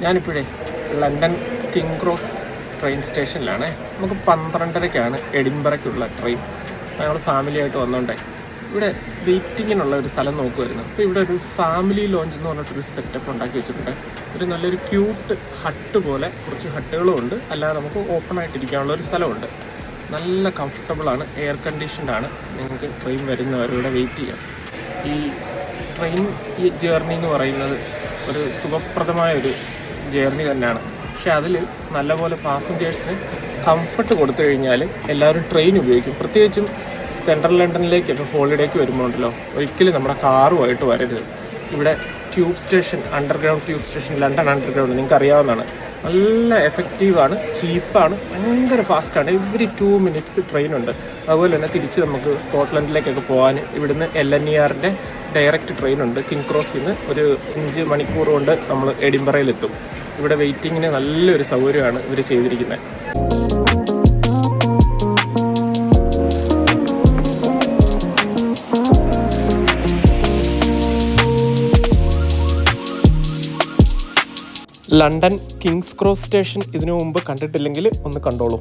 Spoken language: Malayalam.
ഞാനിപ്പോഴേ ലണ്ടൻ കിങ് ക്രോസ് ട്രെയിൻ സ്റ്റേഷനിലാണ്. നമുക്ക് 12:30-ക്കാണ് എഡിൻബറയ്ക്കുള്ള ട്രെയിൻ. ഞങ്ങൾ ഫാമിലിയായിട്ട് വന്നോണ്ടേ ഇവിടെ വെയിറ്റിങ്ങിനുള്ള ഒരു സ്ഥലം നോക്കുമായിരുന്നു. അപ്പോൾ ഇവിടെ ഒരു ഫാമിലി ലോഞ്ച് എന്ന് പറഞ്ഞിട്ടൊരു സെറ്റപ്പ് ഉണ്ടാക്കി വെച്ചിട്ടുണ്ട്. ഒരു നല്ലൊരു ക്യൂട്ട് ഹട്ട് പോലെ കുറച്ച് ഹട്ടുകളും ഉണ്ട്, അല്ലാതെ നമുക്ക് ഓപ്പൺ ആയിട്ടിരിക്കാനുള്ള ഒരു സ്ഥലമുണ്ട്. നല്ല കംഫർട്ടബിളാണ്, എയർ കണ്ടീഷൻഡാണ്. നിങ്ങൾക്ക് ട്രെയിൻ വരുന്നവരിവിടെ വെയിറ്റ് ചെയ്യാം. ഈ ട്രെയിൻ ജേർണി എന്ന് പറയുന്നത് ഒരു സുഖപ്രദമായ ഒരു ജേർണി തന്നെയാണ്. പക്ഷെ അതിൽ നല്ലപോലെ പാസഞ്ചേഴ്സിന് കംഫർട്ട് കൊടുത്തു കഴിഞ്ഞാൽ എല്ലാവരും ട്രെയിൻ ഉപയോഗിക്കും. പ്രത്യേകിച്ചും സെൻട്രൽ ലണ്ടനിലേക്കൊക്കെ ഹോളിഡേക്ക് വരുമ്പോൾ ഉണ്ടല്ലോ, ഒരിക്കലും നമ്മുടെ കാറുമായിട്ട് വരരുത്. ഇവിടെ tube station, underground tube station, London underground നിങ്ങൾക്ക് അറിയാവുന്നതാണ്. നല്ല എഫക്റ്റീവാണ്, ചീപ്പാണ്, ഭയങ്കര ഫാസ്റ്റാണ്. Every 2 minutes ട്രെയിനുണ്ട്. അതുപോലെ തന്നെ തിരിച്ച് നമുക്ക് സ്കോട്ട്ലൻഡിലേക്കൊക്കെ പോകാൻ ഇവിടുന്ന് LNERൻ്റെ ഡയറക്റ്റ് ട്രെയിനുണ്ട്. കിങ് ക്രോസിൽ നിന്ന് ഒരു 5 മണിക്കൂർ കൊണ്ട് നമ്മൾ എഡിൻബറയിലെത്തും. ഇവിടെ വെയിറ്റിങ്ങിന് നല്ലൊരു സൗകര്യമാണ് ഇവർ ചെയ്തിരിക്കുന്നത്. ലണ്ടൻ കിങ്സ് ക്രോസ് സ്റ്റേഷൻ ഇതിനു മുമ്പ് കണ്ടിട്ടില്ലെങ്കിൽ ഒന്ന് കണ്ടോളൂ.